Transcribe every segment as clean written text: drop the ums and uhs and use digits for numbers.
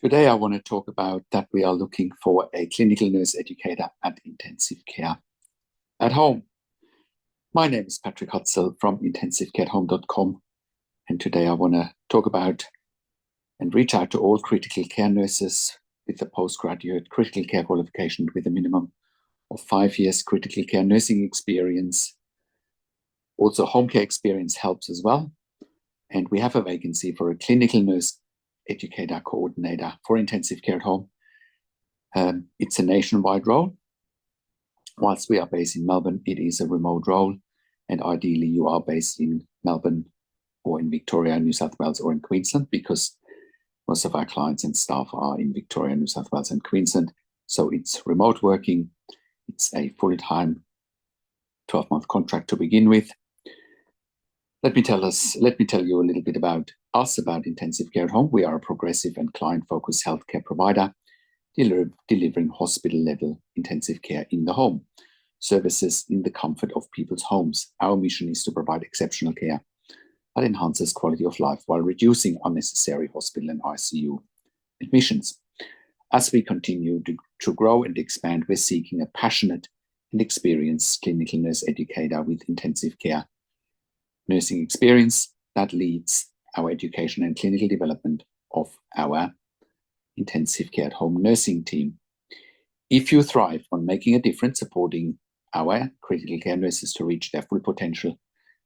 Today I want to talk about that we are looking for a clinical nurse educator at intensive care at home. My name is Patrick Hutzel from intensivecareathome.com, and today I want to talk about and reach out to all critical care nurses with a postgraduate critical care qualification with a minimum of 5 years critical care nursing experience. Also, home care experience helps as well. And we have a vacancy for a clinical nurse educator coordinator for intensive care at home. It's a nationwide role. Whilst we are based in Melbourne, it is a remote role. And ideally, you are based in Melbourne or in Victoria, New South Wales, or in Queensland, because most of our clients and staff are in Victoria, New South Wales, and Queensland. So it's remote working. It's a full-time 12-month contract to begin with. Let me tell you a little bit about us, about intensive care at home. We are a progressive and client-focused healthcare provider delivering hospital-level intensive care in the home, services in the comfort of people's homes. Our mission is to provide exceptional care that enhances quality of life while reducing unnecessary hospital and ICU admissions. As we continue to grow and expand, we're seeking a passionate and experienced clinical nurse educator with intensive care nursing experience that leads our education and clinical development of our intensive care at home nursing team. If you thrive on making a difference, supporting our critical care nurses to reach their full potential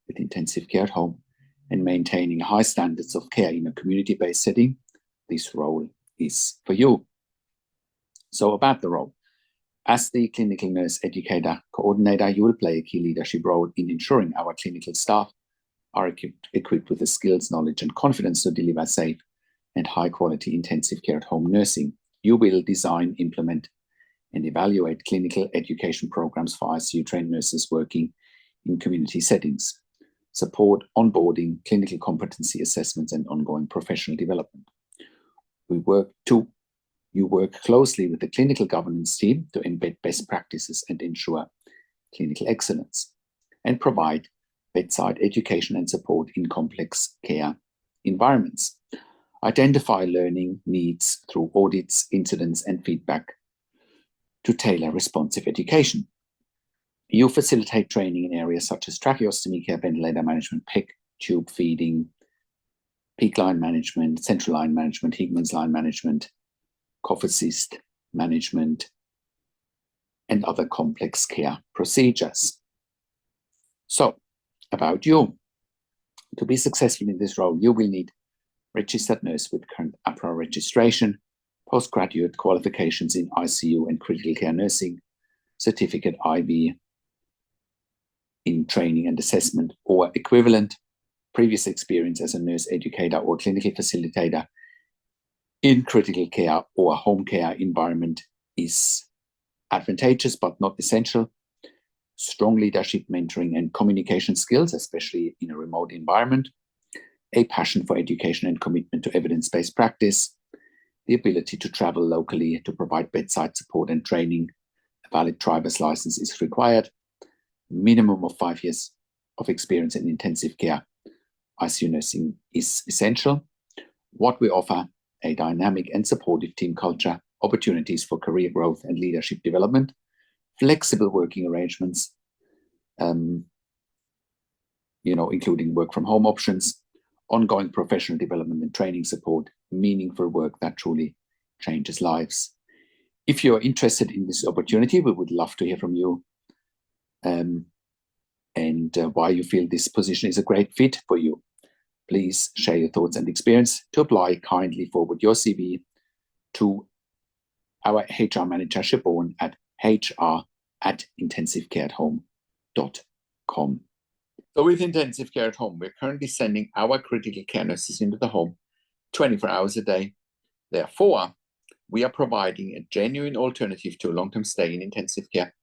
with intensive care at home and maintaining high standards of care in a community-based setting, this role is for you. So about the role. As the clinical nurse educator coordinator, you will play a key leadership role in ensuring our clinical staff are equipped with the skills, knowledge, and confidence to deliver safe and high-quality intensive care at home nursing. You will design, implement, and evaluate clinical education programs for ICU-trained nurses working in community settings, support onboarding, clinical competency assessments, and ongoing professional development. You work closely with the clinical governance team to embed best practices and ensure clinical excellence, and provide bedside education and support in complex care environments. Identify learning needs through audits, incidents, and feedback to tailor responsive education. You facilitate training in areas such as tracheostomy care, ventilator management, PEG, tube feeding, peak line management, central line management, Higman's line management, cough assist management, and other complex care procedures. So, about you. To be successful in this role, you will need registered nurse with current APRA registration, postgraduate qualifications in ICU and critical care nursing, certificate IB in training and assessment or equivalent, previous experience as a nurse educator or clinical facilitator in critical care or home care environment is advantageous but not essential. Strong leadership, mentoring, and communication skills, especially in a remote environment, a passion for education and commitment to evidence-based practice, the ability to travel locally to provide bedside support and training, a valid driver's license is required, minimum of 5 years of experience in intensive care ICU nursing is essential. What we offer, a dynamic and supportive team culture, opportunities for career growth and leadership development, flexible working arrangements, including work from home options, ongoing professional development and training support, meaningful work that truly changes lives. If you're interested in this opportunity, we would love to hear from you and why you feel this position is a great fit for you. Please share your thoughts and experience. To apply, kindly forward your CV to our HR manager, Siobhan, at hr@intensivecareathome.com. So with intensive care at home, we're currently sending our critical care nurses into the home 24 hours a day. Therefore, we are providing a genuine alternative to a long-term stay in intensive care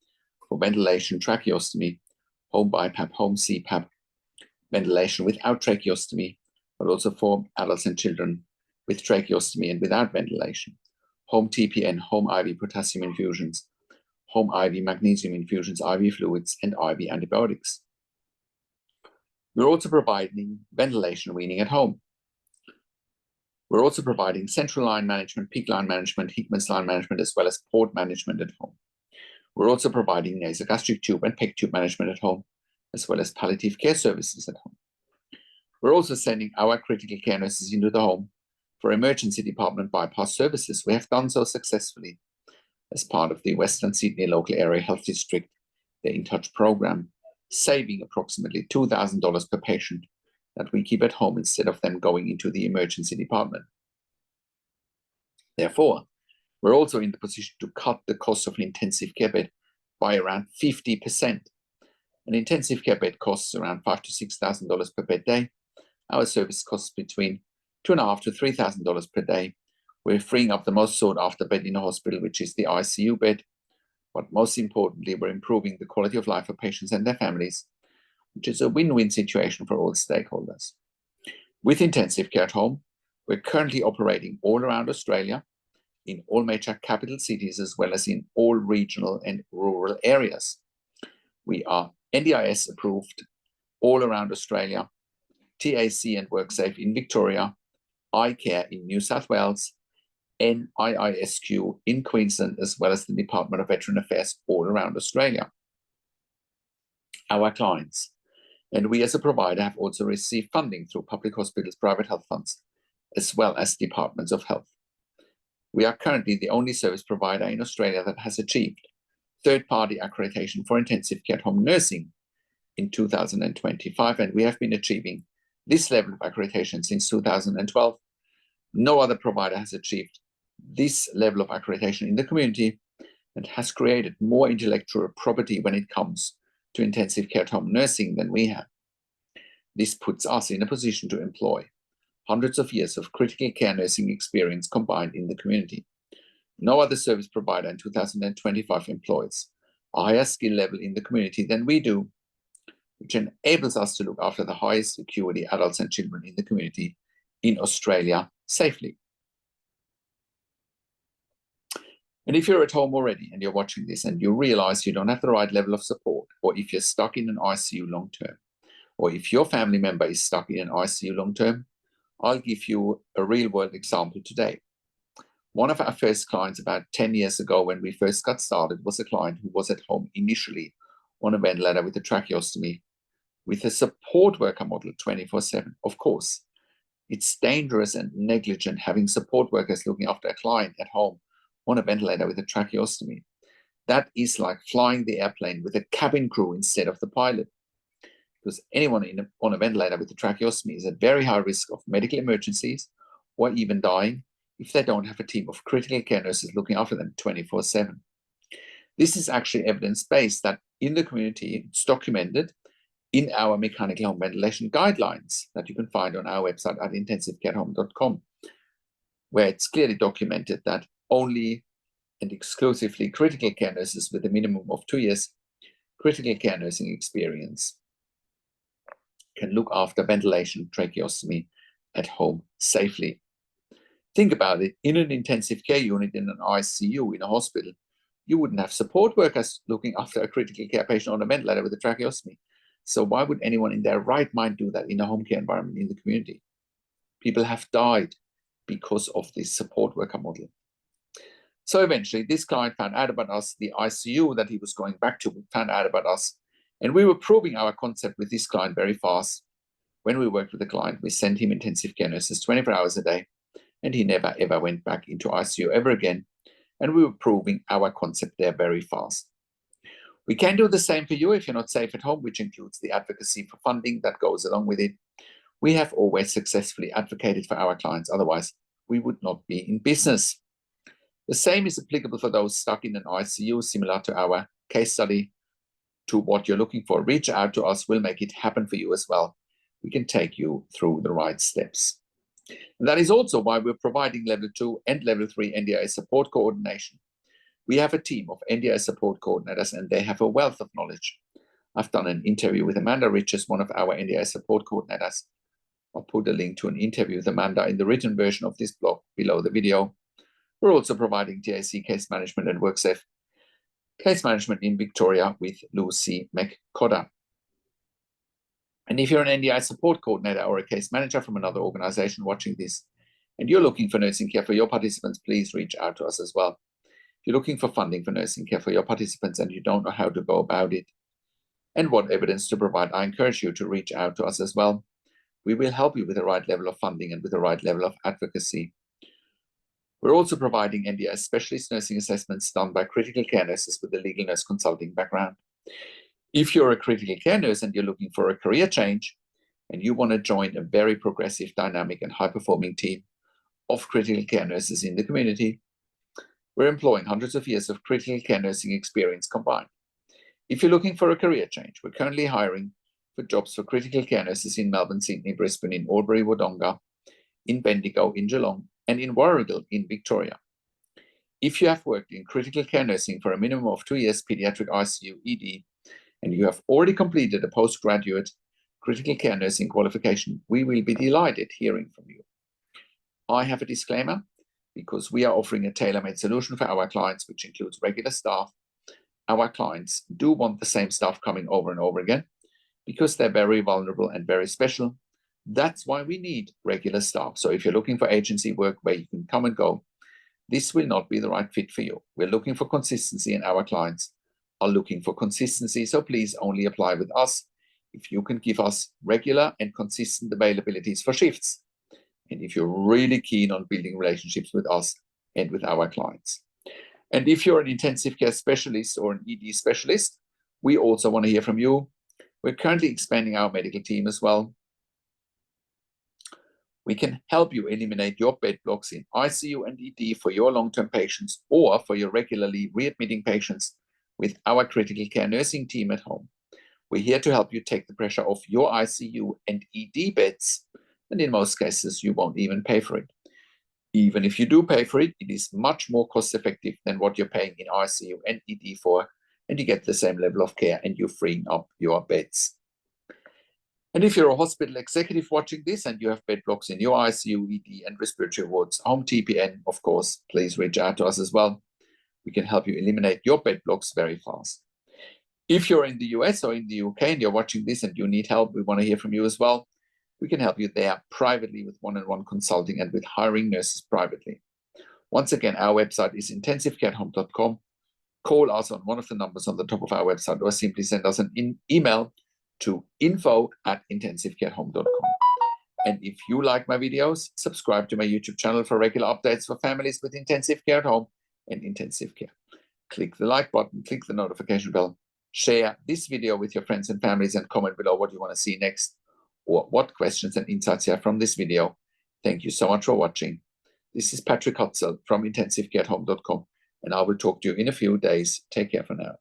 for ventilation, tracheostomy, home BiPAP, home CPAP, ventilation without tracheostomy, but also for adults and children with tracheostomy and without ventilation, home TPN, home IV potassium infusions, home IV magnesium infusions, IV fluids, and IV antibiotics. We're also providing ventilation weaning at home. We're also providing central line management, peak line management, Hickman's line management, as well as port management at home. We're also providing nasogastric tube and PEG tube management at home, as well as palliative care services at home. We're also sending our critical care nurses into the home for emergency department bypass services. We have done so successfully as part of the Western Sydney Local Area Health District, the In Touch program, saving approximately $2,000 per patient that we keep at home instead of them going into the emergency department. Therefore, we're also in the position to cut the cost of an intensive care bed by around 50%. An intensive care bed costs around $5,000 to $6,000 per bed day. Our service costs between $2,500 to $3,000 per day. We're freeing up the most sought after bed in a hospital, which is the ICU bed. But most importantly, we're improving the quality of life for patients and their families, which is a win-win situation for all stakeholders. With intensive care at home, we're currently operating all around Australia, in all major capital cities, as well as in all regional and rural areas. We are NDIS approved all around Australia, TAC and WorkSafe in Victoria, iCare in New South Wales, NIISQ in Queensland, as well as the Department of Veteran Affairs all around Australia. Our clients and we as a provider have also received funding through public hospitals, private health funds, as well as departments of health. We are currently the only service provider in Australia that has achieved third-party accreditation for intensive care at home nursing in 2025, and we have been achieving this level of accreditation since 2012. No other provider has achieved this level of accreditation in the community and has created more intellectual property when it comes to intensive care at home nursing than we have. This puts us in a position to employ hundreds of years of critical care nursing experience combined in the community. No other service provider in 2025 employs a higher skill level in the community than we do, which enables us to look after the highest acuity adults and children in the community in Australia safely. And if you're at home already and you're watching this and you realize you don't have the right level of support, or if you're stuck in an ICU long term, or if your family member is stuck in an ICU long term, I'll give you a real world example today. One of our first clients about 10 years ago when we first got started was a client who was at home initially on a ventilator with a tracheostomy with a support worker model 24/7. Of course, it's dangerous and negligent having support workers looking after a client at home on a ventilator with a tracheostomy. That is like flying the airplane with a cabin crew instead of the pilot, because anyone on a ventilator with a tracheostomy is at very high risk of medical emergencies or even dying if they don't have a team of critical care nurses looking after them 24/7. This is actually evidence-based that in the community, it's documented in our mechanical home ventilation guidelines that you can find on our website at intensivecarehome.com, where it's clearly documented that only and exclusively critical care nurses with a minimum of 2 years critical care nursing experience can look after ventilation tracheostomy at home safely. Think about it, in an intensive care unit in an ICU in a hospital, you wouldn't have support workers looking after a critical care patient on a ventilator with a tracheostomy. So why would anyone in their right mind do that in a home care environment in the community? People have died because of this support worker model. So eventually this client found out about us, the ICU that he was going back to found out about us, and we were proving our concept with this client very fast. When we worked with the client, we sent him intensive care nurses 24 hours a day, and he never ever went back into ICU ever again. And we were proving our concept there very fast. We can do the same for you if you're not safe at home, which includes the advocacy for funding that goes along with it. We have always successfully advocated for our clients, otherwise we would not be in business. The same is applicable for those stuck in an ICU, similar to our case study, to what you're looking for. Reach out to us, we'll make it happen for you as well. We can take you through the right steps. And that is also why we're providing level 2 and level 3 NDI support coordination. We have a team of NDI support coordinators and they have a wealth of knowledge. I've done an interview with Amanda Riches, one of our NDI support coordinators. I'll put a link to an interview with Amanda in the written version of this blog below the video. We're also providing TAC case management and WorkSafe case management in Victoria with Lucy McCodder. And if you're an NDI support coordinator or a case manager from another organization watching this, and you're looking for nursing care for your participants, please reach out to us as well. If you're looking for funding for nursing care for your participants and you don't know how to go about it and what evidence to provide, I encourage you to reach out to us as well. We will help you with the right level of funding and with the right level of advocacy. We're also providing NDIS specialist nursing assessments done by critical care nurses with a legal nurse consulting background. If you're a critical care nurse and you're looking for a career change and you want to join a very progressive, dynamic, and high-performing team of critical care nurses in the community, we're employing hundreds of years of critical care nursing experience combined. If you're looking for a career change, we're currently hiring for jobs for critical care nurses in Melbourne, Sydney, Brisbane, in Albury, Wodonga, in Bendigo, in Geelong, and in Warragul, in Victoria. If you have worked in critical care nursing for a minimum of 2 years pediatric ICU ED, and you have already completed a postgraduate critical care nursing qualification, we will be delighted hearing from you. I have a disclaimer, because we are offering a tailor-made solution for our clients, which includes regular staff. Our clients do want the same staff coming over and over again, because they're very vulnerable and very special. That's why we need regular staff. So if you're looking for agency work where you can come and go, this will not be the right fit for you. We're looking for consistency, and our clients are looking for consistency. So please only apply with us if you can give us regular and consistent availabilities for shifts, and if you're really keen on building relationships with us and with our clients. And if you're an intensive care specialist or an ED specialist, we also want to hear from you. We're currently expanding our medical team as well. We can help you eliminate your bed blocks in ICU and ED for your long-term patients or for your regularly readmitting patients with our critical care nursing team at home. We're here to help you take the pressure off your ICU and ED beds, and in most cases, you won't even pay for it. Even if you do pay for it, it is much more cost-effective than what you're paying in ICU and ED for, and you get the same level of care and you're freeing up your beds. And if you're a hospital executive watching this and you have bed blocks in your ICU, ED, and respiratory wards, home TPN, of course, please reach out to us as well. We can help you eliminate your bed blocks very fast. If you're in the US or in the UK and you're watching this and you need help, we want to hear from you as well. We can help you there privately with one-on-one consulting and with hiring nurses privately. Once again, our website is intensivecareathome.com. Call us on one of the numbers on the top of our website, or simply send us an email to info@intensivecareathome.com. And if you like my videos, subscribe to my YouTube channel for regular updates for families with intensive care at home and intensive care. Click the like button, click the notification bell, share this video with your friends and families, and comment below what you want to see next or what questions and insights you have from this video. Thank you so much for watching. This is Patrick Hutzel from intensivecareathome.com, and I will talk to you in a few days. Take care for now.